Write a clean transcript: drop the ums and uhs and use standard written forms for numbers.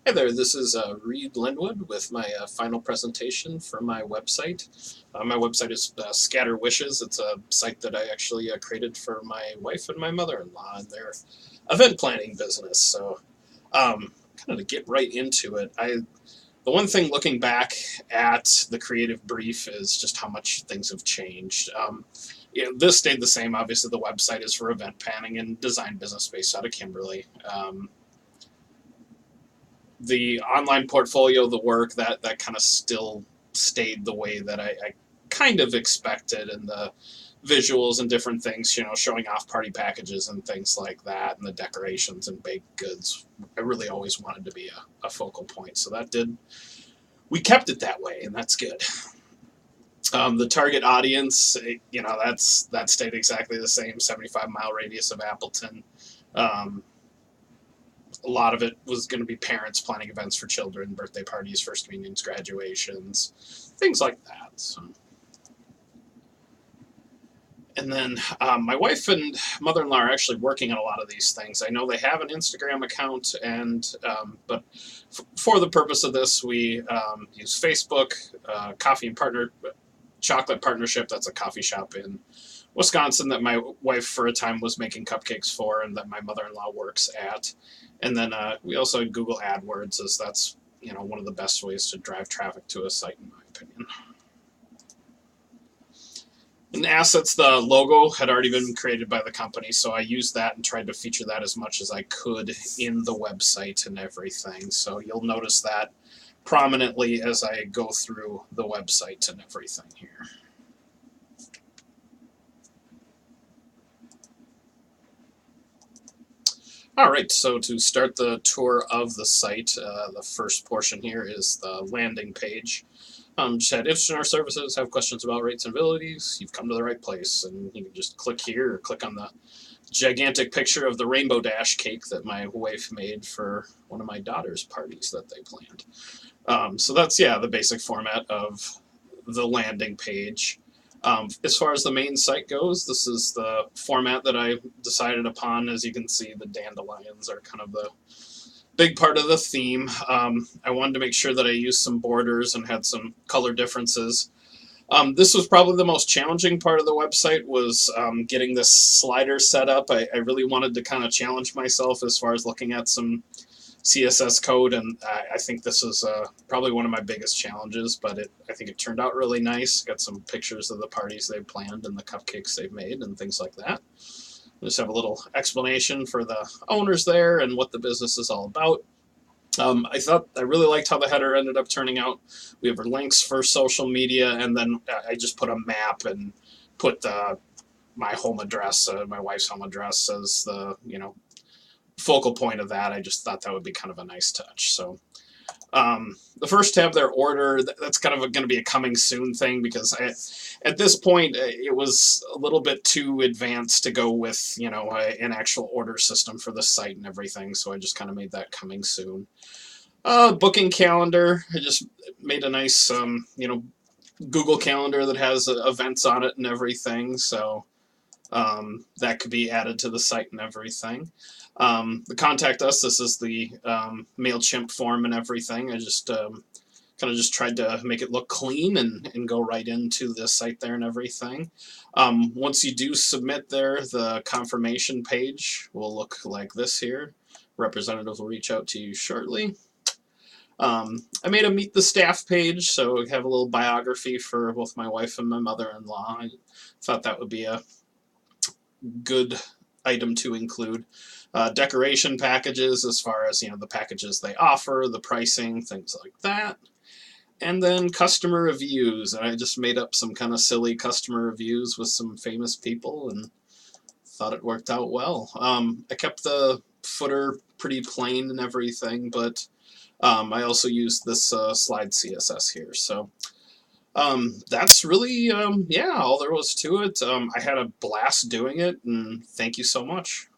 Hi there, this is Reed Linwood with my final presentation for my website. My website is Scatter Wishes. It's a site that I actually created for my wife and my mother-in-law and their event planning business. So, kind of to get right into it, the one thing looking back at the creative brief is just how much things have changed. This stayed the same. Obviously, the website is for event planning and design business based out of Kimberly. The online portfolio, the work that kind of still stayed the way that I kind of expected, and the visuals and different things, showing off party packages and things like that, and the decorations and baked goods. I really always wanted to be a focal point, so we kept it that way, and that's good. The target audience, that stayed exactly the same, 75-mile radius of Appleton. A lot of it was going to be parents planning events for children, birthday parties, first communions, graduations, things like that. So. And then my wife and mother-in-law are actually working on a lot of these things. I know they have an Instagram account, but for the purpose of this, we use Facebook, Coffee and Partner, Chocolate Partnership. That's a coffee shop in Wisconsin that my wife for a time was making cupcakes for, and that my mother-in-law works at. And then we also had Google AdWords, as that's one of the best ways to drive traffic to a site, in my opinion. In assets, the logo had already been created by the company, so I used that and tried to feature that as much as I could in the website and everything. So you'll notice that prominently as I go through the website and everything here. All right, so to start the tour of the site, the first portion here is the landing page. Said, if our services have questions about rates and abilities, you've come to the right place. And you can just click here or click on the gigantic picture of the Rainbow Dash cake that my wife made for one of my daughter's parties that they planned. So that's, the basic format of the landing page. As far as the main site goes, this is the format that I decided upon. As you can see, the dandelions are kind of the big part of the theme. I wanted to make sure that I used some borders and had some color differences. This was probably the most challenging part of the website, was getting this slider set up. I really wanted to kind of challenge myself as far as looking at some CSS code, and I think this is probably one of my biggest challenges, but I think it turned out really nice. Got some pictures of the parties they've planned and the cupcakes they've made and things like that. Just have a little explanation for the owners there and what the business is all about. I really liked how the header ended up turning out. We have our links for social media, and then I just put a map and put my home address, my wife's home address, as the focal point of that. I just thought that would be kind of a nice touch. So the first tab there, order, that's kind of going to be a coming soon thing, because at this point it was a little bit too advanced to go with an actual order system for the site and everything. So I just kind of made that coming soon. Booking calendar, I just made a nice Google Calendar that has events on it and everything. So that could be added to the site and everything. The contact us, this is the MailChimp form and everything. I just kind of just tried to make it look clean and go right into the site there and everything. Once you do submit there, the confirmation page will look like this here. Representatives will reach out to you shortly. I made a meet the staff page, so we have a little biography for both my wife and my mother-in-law. I thought that would be a good item to include. Decoration packages, as far as the packages they offer, the pricing, things like that. And then customer reviews. I just made up some kind of silly customer reviews with some famous people and thought it worked out well. I kept the footer pretty plain and everything, but I also used this slide CSS here. So that's really, all there was to it. I had a blast doing it, and thank you so much.